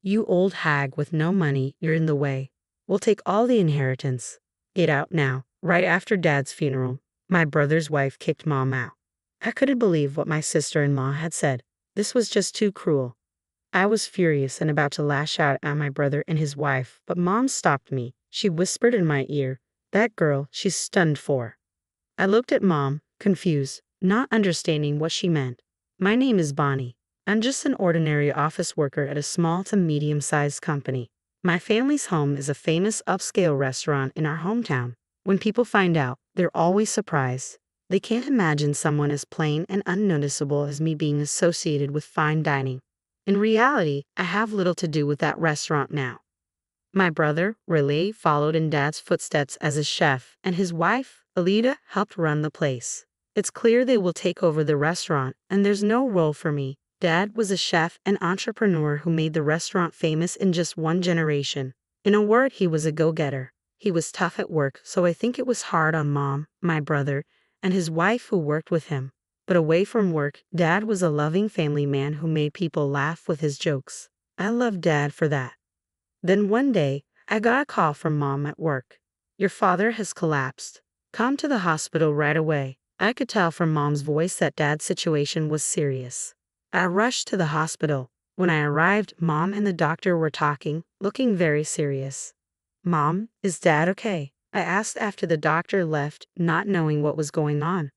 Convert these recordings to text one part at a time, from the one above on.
"You old hag with no money, you're in the way. We'll take all the inheritance. Get out now." Right after Dad's funeral, my brother's wife kicked Mom out. I couldn't believe what my sister-in-law had said. This was just too cruel. I was furious and about to lash out at my brother and his wife, but Mom stopped me. She whispered in my ear, "That girl, she's stunned for." I looked at Mom, confused, not understanding what she meant. "My name is Bonnie. I'm just an ordinary office worker at a small to medium-sized company. My family's home is a famous upscale restaurant in our hometown. When people find out, they're always surprised. They can't imagine someone as plain and unnoticeable as me being associated with fine dining. In reality, I have little to do with that restaurant now." My brother, Relay, followed in Dad's footsteps as a chef, and his wife, Alida, helped run the place. It's clear they will take over the restaurant, and there's no role for me. Dad was a chef and entrepreneur who made the restaurant famous in just one generation. In a word, he was a go-getter. He was tough at work, so I think it was hard on Mom, my brother, and his wife who worked with him. But away from work, Dad was a loving family man who made people laugh with his jokes. I loved Dad for that. Then one day, I got a call from Mom at work. "Your father has collapsed. Come to the hospital right away." I could tell from Mom's voice that Dad's situation was serious. I rushed to the hospital. When I arrived, Mom and the doctor were talking, looking very serious. "Mom, is Dad okay?" I asked after the doctor left, not knowing what was going on.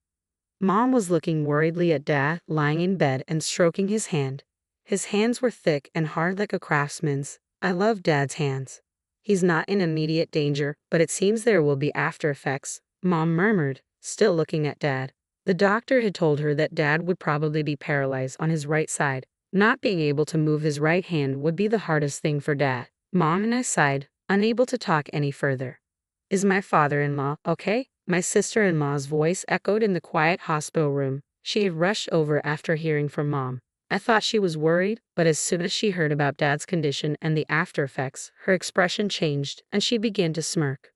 Mom was looking worriedly at Dad, lying in bed and stroking his hand. His hands were thick and hard like a craftsman's. I love Dad's hands. "He's not in immediate danger, but it seems there will be after effects," Mom murmured, still looking at Dad. The doctor had told her that Dad would probably be paralyzed on his right side. Not being able to move his right hand would be the hardest thing for Dad. Mom and I sighed, unable to talk any further. "Is my father-in-law okay?" My sister-in-law's voice echoed in the quiet hospital room. She had rushed over after hearing from Mom. I thought she was worried, but as soon as she heard about Dad's condition and the after effects, her expression changed, and she began to smirk.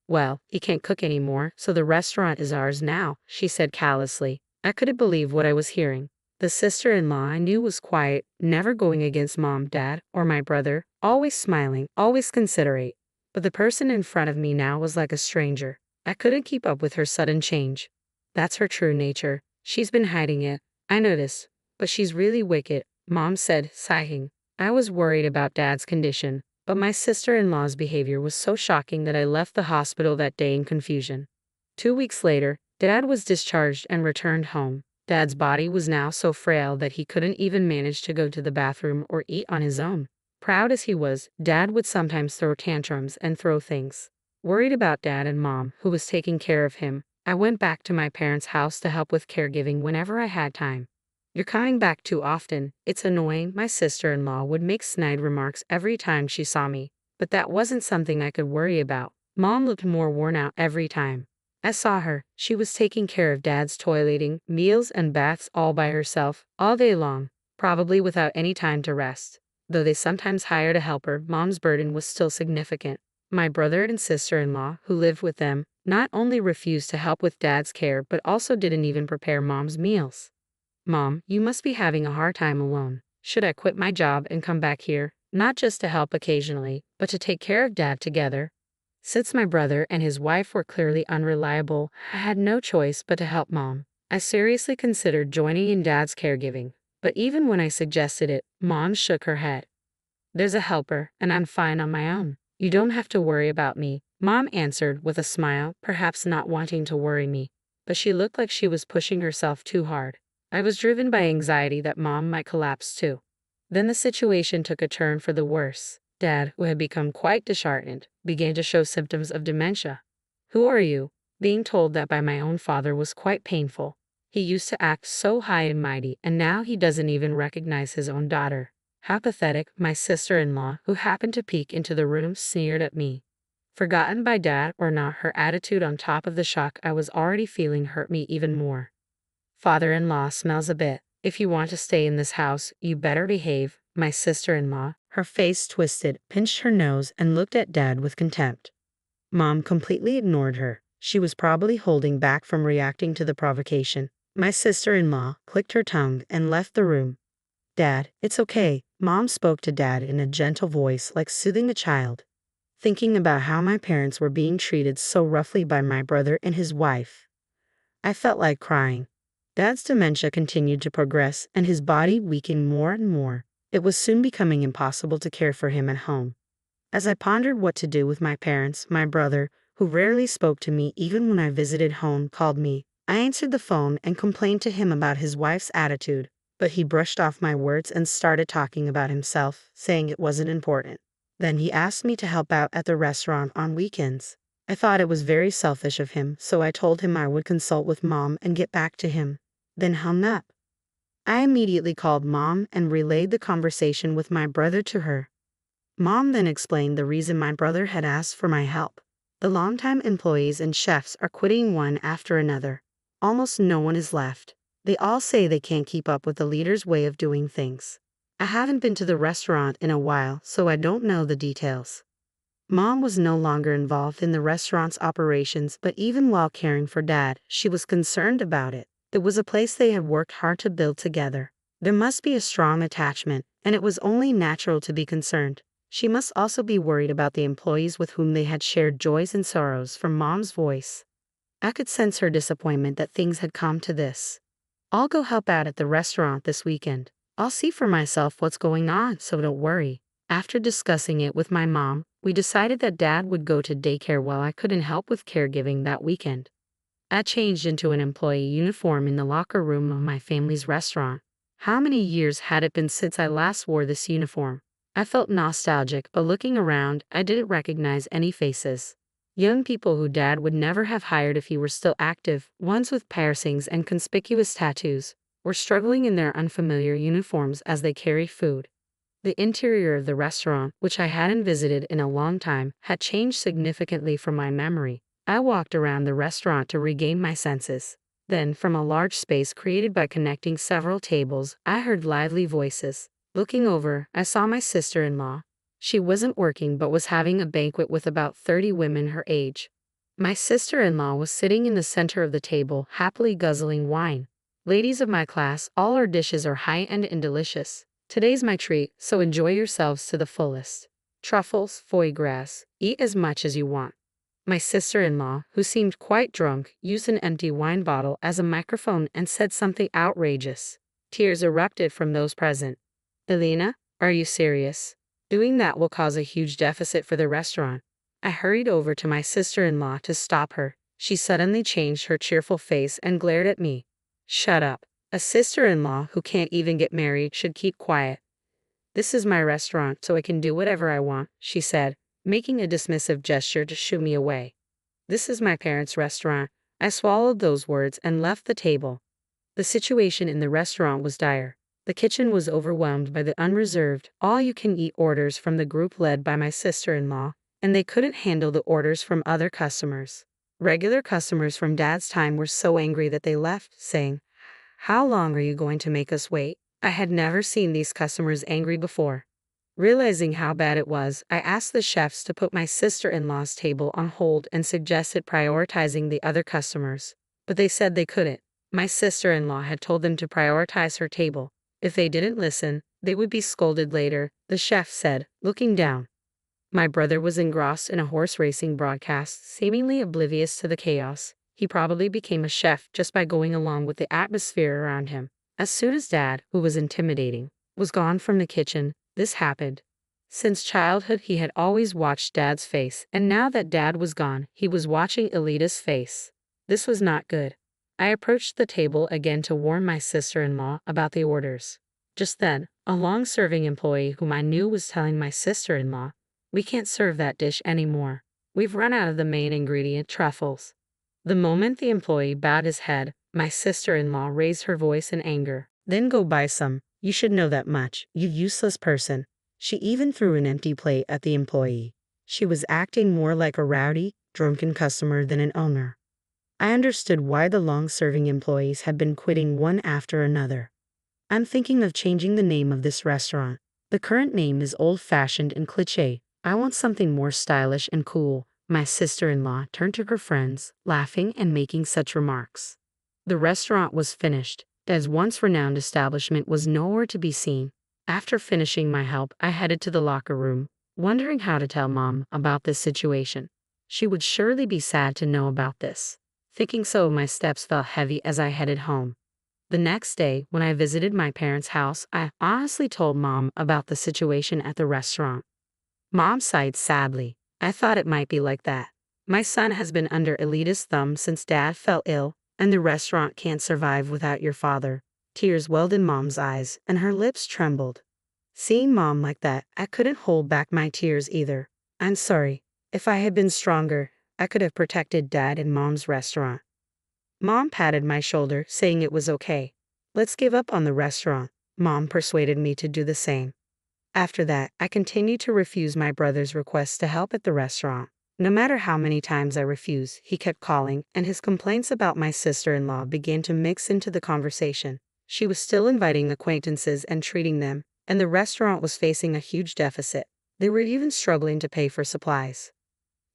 "Well, he can't cook anymore, so the restaurant is ours now," she said callously. I couldn't believe what I was hearing. The sister-in-law I knew was quiet, never going against Mom, Dad, or my brother, always smiling, always considerate. But the person in front of me now was like a stranger. I couldn't keep up with her sudden change. "That's her true nature. She's been hiding it, I noticed. But she's really wicked," Mom said, sighing. I was worried about Dad's condition, but my sister-in-law's behavior was so shocking that I left the hospital that day in confusion. 2 weeks later, Dad was discharged and returned home. Dad's body was now so frail that he couldn't even manage to go to the bathroom or eat on his own. Proud as he was, Dad would sometimes throw tantrums and throw things. Worried about Dad and Mom, who was taking care of him, I went back to my parents' house to help with caregiving whenever I had time. "You're coming back too often. It's annoying." My sister-in-law would make snide remarks every time she saw me, but that wasn't something I could worry about. Mom looked more worn out every time I saw her. She was taking care of Dad's toileting, meals, and baths all by herself, all day long, probably without any time to rest. Though they sometimes hired a helper, Mom's burden was still significant. My brother and sister-in-law, who lived with them, not only refused to help with Dad's care but also didn't even prepare Mom's meals. "Mom, you must be having a hard time alone. Should I quit my job and come back here, not just to help occasionally, but to take care of Dad together?" Since my brother and his wife were clearly unreliable, I had no choice but to help Mom. I seriously considered joining in Dad's caregiving, but even when I suggested it, Mom shook her head. "There's a helper, and I'm fine on my own. You don't have to worry about me," Mom answered with a smile, perhaps not wanting to worry me, but she looked like she was pushing herself too hard. I was driven by anxiety that Mom might collapse too. Then the situation took a turn for the worse. Dad, who had become quite disheartened, began to show symptoms of dementia. "Who are you?" Being told that by my own father was quite painful. He used to act so high and mighty, and now he doesn't even recognize his own daughter. How pathetic, my sister-in-law, who happened to peek into the room, sneered at me. Forgotten by Dad or not, her attitude on top of the shock I was already feeling hurt me even more. "Father-in-law smells a bit. If you want to stay in this house, you better behave." My sister-in-law, her face twisted, pinched her nose and looked at Dad with contempt. Mom completely ignored her. She was probably holding back from reacting to the provocation. My sister-in-law clicked her tongue and left the room. "Dad, it's okay. Mom spoke to Dad in a gentle voice, like soothing a child. Thinking about how my parents were being treated so roughly by my brother and his wife, I felt like crying. Dad's dementia continued to progress and his body weakened more and more. It was soon becoming impossible to care for him at home. As I pondered what to do with my parents, my brother, who rarely spoke to me even when I visited home, called me. I answered the phone and complained to him about his wife's attitude, but he brushed off my words and started talking about himself, saying it wasn't important. Then he asked me to help out at the restaurant on weekends. I thought it was very selfish of him, so I told him I would consult with Mom and get back to him, then hung up. I immediately called Mom and relayed the conversation with my brother to her. Mom then explained the reason my brother had asked for my help. The longtime employees and chefs are quitting one after another. Almost no one is left. They all say they can't keep up with the leader's way of doing things. I haven't been to the restaurant in a while, so I don't know the details. Mom was no longer involved in the restaurant's operations, but even while caring for Dad, she was concerned about it. It was a place they had worked hard to build together. There must be a strong attachment, and it was only natural to be concerned. She must also be worried about the employees with whom they had shared joys and sorrows. From Mom's voice, I could sense her disappointment that things had come to this. I'll go help out at the restaurant this weekend. I'll see for myself what's going on, so don't worry. After discussing it with my mom, we decided that Dad would go to daycare while I couldn't help with caregiving that weekend. I changed into an employee uniform in the locker room of my family's restaurant. How many years had it been since I last wore this uniform? I felt nostalgic, but looking around, I didn't recognize any faces. Young people who Dad would never have hired if he were still active, ones with piercings and conspicuous tattoos, were struggling in their unfamiliar uniforms as they carried food. The interior of the restaurant, which I hadn't visited in a long time, had changed significantly from my memory. I walked around the restaurant to regain my senses. Then, from a large space created by connecting several tables, I heard lively voices. Looking over, I saw my sister-in-law. She wasn't working but was having a banquet with about 30 women her age. My sister-in-law was sitting in the center of the table, happily guzzling wine. Ladies of my class, all our dishes are high-end and delicious. Today's my treat, so enjoy yourselves to the fullest. Truffles, foie gras, eat as much as you want. My sister-in-law, who seemed quite drunk, used an empty wine bottle as a microphone and said something outrageous. Tears erupted from those present. Elena, are you serious? Doing that will cause a huge deficit for the restaurant. I hurried over to my sister-in-law to stop her. She suddenly changed her cheerful face and glared at me. Shut up. A sister-in-law who can't even get married should keep quiet. This is my restaurant, so I can do whatever I want, she said, making a dismissive gesture to shoo me away. This is my parents' restaurant. I swallowed those words and left the table. The situation in the restaurant was dire. The kitchen was overwhelmed by the unreserved, all-you-can-eat orders from the group led by my sister-in-law, and they couldn't handle the orders from other customers. Regular customers from Dad's time were so angry that they left, saying, "How long are you going to make us wait?" I had never seen these customers angry before. Realizing how bad it was, I asked the chefs to put my sister-in-law's table on hold and suggested prioritizing the other customers. But they said they couldn't. My sister-in-law had told them to prioritize her table. If they didn't listen, they would be scolded later, the chef said, looking down. My brother was engrossed in a horse racing broadcast, seemingly oblivious to the chaos. He probably became a chef just by going along with the atmosphere around him. As soon as Dad, who was intimidating, was gone from the kitchen, this happened. Since childhood he had always watched Dad's face, and now that Dad was gone, he was watching Elita's face. This was not good. I approached the table again to warn my sister-in-law about the orders. Just then, a long-serving employee whom I knew was telling my sister-in-law, "We can't serve that dish anymore. We've run out of the main ingredient, truffles." The moment the employee bowed his head, my sister-in-law raised her voice in anger. "Then go buy some. You should know that much, you useless person." She even threw an empty plate at the employee. She was acting more like a rowdy, drunken customer than an owner. I understood why the long-serving employees had been quitting one after another. I'm thinking of changing the name of this restaurant. The current name is old-fashioned and cliché. I want something more stylish and cool. My sister-in-law turned to her friends, laughing and making such remarks. The restaurant was finished. Dad's once renowned establishment was nowhere to be seen. After finishing my help, I headed to the locker room, wondering how to tell Mom about this situation. She would surely be sad to know about this. Thinking so, my steps felt heavy as I headed home. The next day, when I visited my parents' house, I honestly told Mom about the situation at the restaurant. Mom sighed sadly. I thought it might be like that. My son has been under Elita's thumb since Dad fell ill, and the restaurant can't survive without your father. Tears welled in Mom's eyes, and her lips trembled. Seeing Mom like that, I couldn't hold back my tears either. I'm sorry. If I had been stronger, I could have protected Dad and Mom's restaurant. Mom patted my shoulder, saying it was okay. Let's give up on the restaurant. Mom persuaded me to do the same. After that, I continued to refuse my brother's requests to help at the restaurant. No matter how many times I refused, he kept calling, and his complaints about my sister-in-law began to mix into the conversation. She was still inviting acquaintances and treating them, and the restaurant was facing a huge deficit. They were even struggling to pay for supplies.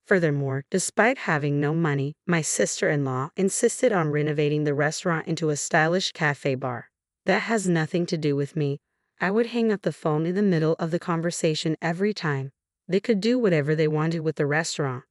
Furthermore, despite having no money, my sister-in-law insisted on renovating the restaurant into a stylish cafe bar. That has nothing to do with me. I would hang up the phone in the middle of the conversation every time. They could do whatever they wanted with the restaurant.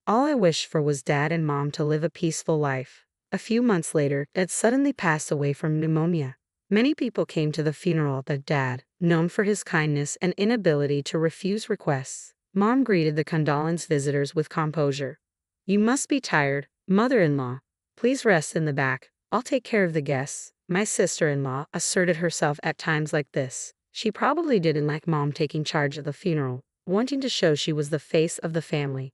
All I wished for was Dad and Mom to live a peaceful life. A few months later, Dad suddenly passed away from pneumonia. Many people came to the funeral of Dad, known for his kindness and inability to refuse requests. Mom greeted the condolence visitors with composure. You must be tired, mother-in-law. Please rest in the back. I'll take care of the guests. My sister-in-law asserted herself at times like this. She probably didn't like Mom taking charge of the funeral, wanting to show she was the face of the family.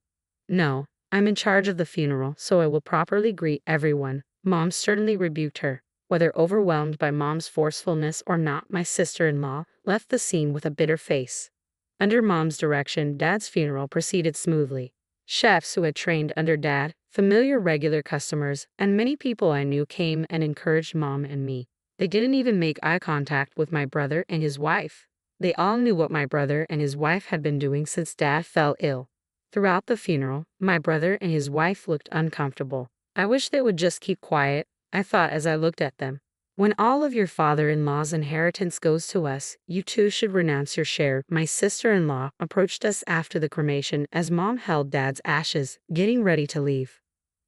No, I'm in charge of the funeral, so I will properly greet everyone. Mom sternly rebuked her. Whether overwhelmed by Mom's forcefulness or not, my sister-in-law left the scene with a bitter face. Under Mom's direction, Dad's funeral proceeded smoothly. Chefs who had trained under Dad, familiar regular customers, and many people I knew came and encouraged Mom and me. They didn't even make eye contact with my brother and his wife. They all knew what my brother and his wife had been doing since Dad fell ill. Throughout the funeral, my brother and his wife looked uncomfortable. I wish they would just keep quiet, I thought as I looked at them. When all of your father-in-law's inheritance goes to us, you too should renounce your share. My sister-in-law approached us after the cremation as Mom held Dad's ashes, getting ready to leave.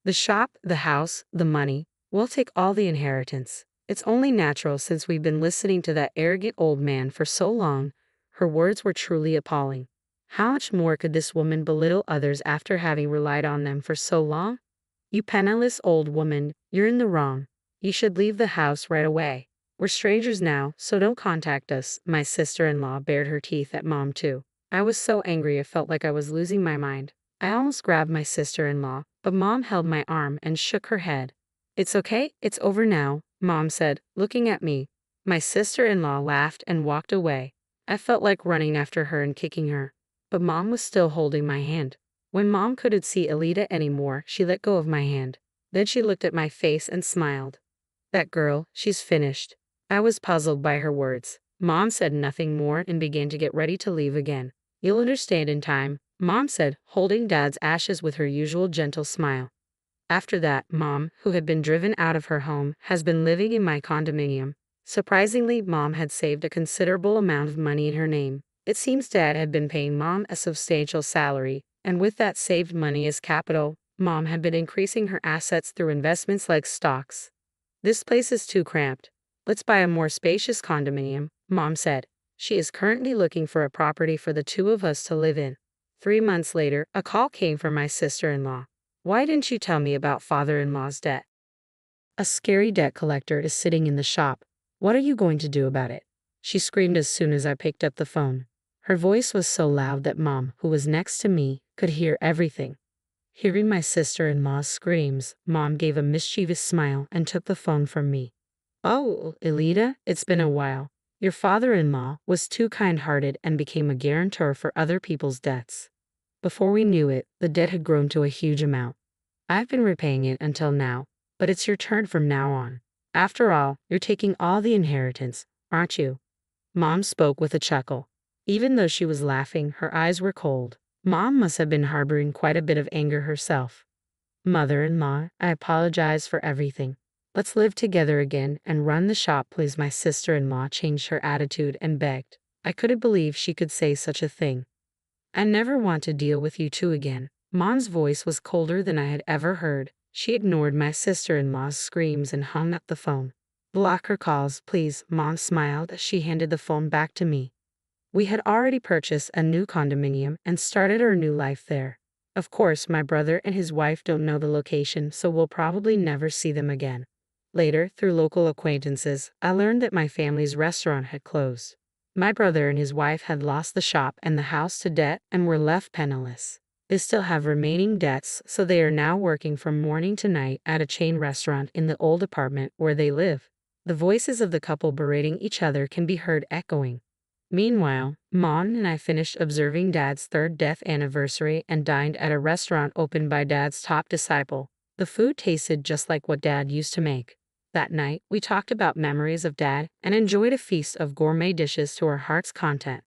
The shop, the house, the money, we'll take all the inheritance. It's only natural since we've been listening to that arrogant old man for so long. Her words were truly appalling. How much more could this woman belittle others after having relied on them for so long? You penniless old woman, you're in the wrong. You should leave the house right away. We're strangers now, so don't contact us. My sister-in-law bared her teeth at Mom too. I was so angry I felt like I was losing my mind. I almost grabbed my sister-in-law, but Mom held my arm and shook her head. It's okay, it's over now, Mom said, looking at me. My sister-in-law laughed and walked away. I felt like running after her and kicking her, but Mom was still holding my hand. When Mom couldn't see Alita anymore, she let go of my hand. Then she looked at my face and smiled. That girl, she's finished. I was puzzled by her words. Mom said nothing more and began to get ready to leave again. You'll understand in time, Mom said, holding Dad's ashes with her usual gentle smile. After that, Mom, who had been driven out of her home, has been living in my condominium. Surprisingly, Mom had saved a considerable amount of money in her name. It seems Dad had been paying Mom a substantial salary, and with that saved money as capital, Mom had been increasing her assets through investments like stocks. This place is too cramped. Let's buy a more spacious condominium, Mom said. She is currently looking for a property for the two of us to live in. 3 months later, a call came from my sister-in-law. Why didn't you tell me about father-in-law's debt? A scary debt collector is sitting in the shop. What are you going to do about it? She screamed as soon as I picked up the phone. Her voice was so loud that Mom, who was next to me, could hear everything. Hearing my sister-in-law's screams, Mom gave a mischievous smile and took the phone from me. Oh, Elita, it's been a while. Your father-in-law was too kind-hearted and became a guarantor for other people's debts. Before we knew it, the debt had grown to a huge amount. I've been repaying it until now, but it's your turn from now on. After all, you're taking all the inheritance, aren't you? Mom spoke with a chuckle. Even though she was laughing, her eyes were cold. Mom must have been harboring quite a bit of anger herself. Mother-in-law, I apologize for everything. Let's live together again and run the shop, please. My sister-in-law changed her attitude and begged. I couldn't believe she could say such a thing. I never want to deal with you two again. Mom's voice was colder than I had ever heard. She ignored my sister-in-law's screams and hung up the phone. Block her calls, please. Mom smiled as she handed the phone back to me. We had already purchased a new condominium and started our new life there. Of course, my brother and his wife don't know the location, so we'll probably never see them again. Later, through local acquaintances, I learned that my family's restaurant had closed. My brother and his wife had lost the shop and the house to debt and were left penniless. They still have remaining debts, so they are now working from morning to night at a chain restaurant in the old apartment where they live. The voices of the couple berating each other can be heard echoing. Meanwhile, Mom and I finished observing Dad's third death anniversary and dined at a restaurant opened by Dad's top disciple. The food tasted just like what Dad used to make. That night, we talked about memories of Dad and enjoyed a feast of gourmet dishes to our heart's content.